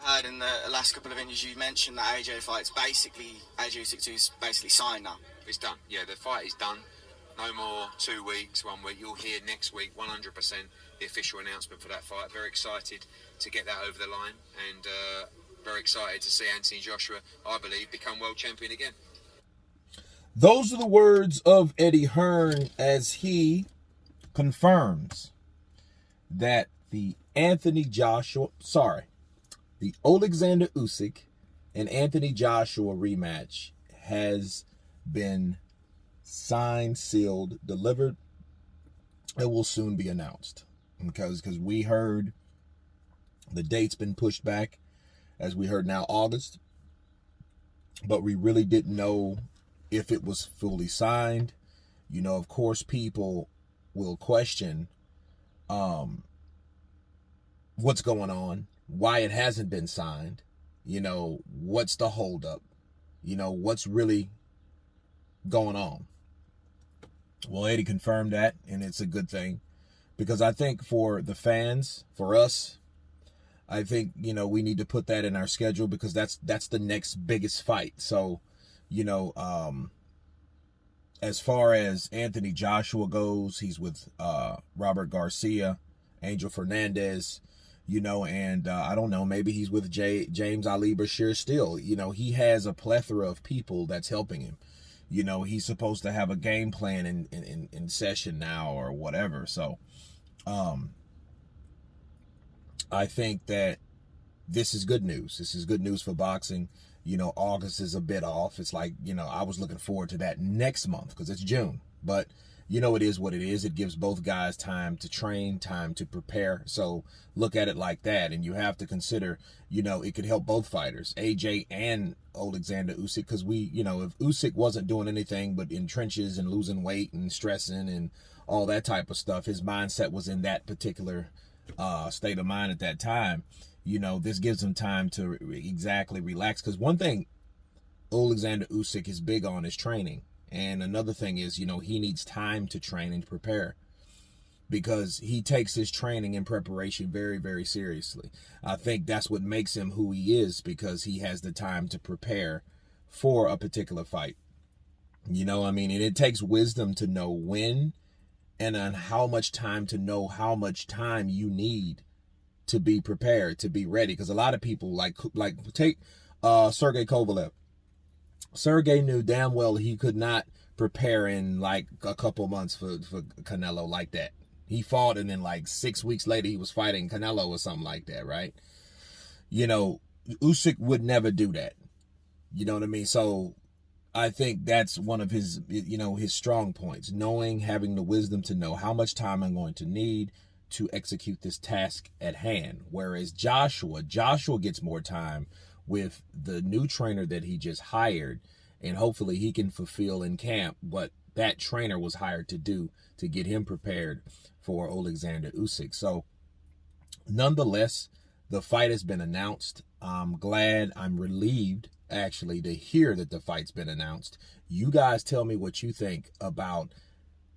Heard in the last couple of interviews you mentioned that AJ fight's basically AJ Usyk 2's basically signed now. It's done. Yeah, the fight is done. No more 2 weeks, 1 week. You'll hear next week 100% the official announcement for that fight. Very excited to get that over the line, and very excited to see Anthony Joshua, I believe, become world champion again. Those are the words of Eddie Hearn as he confirms that the Oleksandr Usyk and Anthony Joshua rematch has been signed, sealed, delivered. It will soon be announced because we heard the date's been pushed back, as we heard now August, but we really didn't know if it was fully signed. You know, of course, people will question what's going on, why it hasn't been signed, you know, what's the holdup, you know, what's really going on. Well, Eddie confirmed that, and it's a good thing, because I think for the fans, for us, I think, you know, we need to put that in our schedule, because that's the next biggest fight. So, you know, as far as Anthony Joshua goes, he's with Robert Garcia, Angel Fernandez, you know, and I don't know, maybe he's with James Ali Bashir still. You know, he has a plethora of people that's helping him. You know, he's supposed to have a game plan in session now or whatever. So I think that this is good news. This is good news for boxing. You know, August is a bit off. It's like, you know, I was looking forward to that next month because it's June. But, you know, it is what it is. It gives both guys time to train, time to prepare. So look at it like that. And you have to consider, you know, it could help both fighters, AJ and Oleksandr Usyk, because you know, if Usyk wasn't doing anything but in trenches and losing weight and stressing and all that type of stuff, his mindset was in that particular state of mind at that time. You know, this gives him time to exactly relax. Because one thing Oleksandr Usyk is big on is training. And another thing is, you know, he needs time to train and prepare, because he takes his training and preparation very, very seriously. I think that's what makes him who he is, because he has the time to prepare for a particular fight. You know, I mean, and it takes wisdom to know when and on how much time, to know how much time you need to be prepared, to be ready. Because a lot of people like take Sergey Kovalev. Sergey knew damn well he could not prepare in like a couple months for Canelo like that. He fought, and then like 6 weeks later he was fighting Canelo or something like that, right? You know, Usyk would never do that. You know what I mean? So I think that's one of his, you know, his strong points, knowing, having the wisdom to know how much time I'm going to need to execute this task at hand. Whereas Joshua gets more time with the new trainer that he just hired, and hopefully he can fulfill in camp what that trainer was hired to do to get him prepared for Oleksandr Usyk. So nonetheless, the fight has been announced. I'm glad, I'm relieved actually to hear that the fight's been announced. You guys tell me what you think about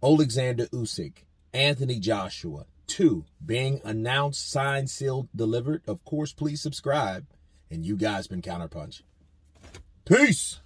Oleksandr Usyk, Anthony Joshua 2 being announced, signed, sealed, delivered. Of course, please subscribe. And you guys been Counterpunched. Peace.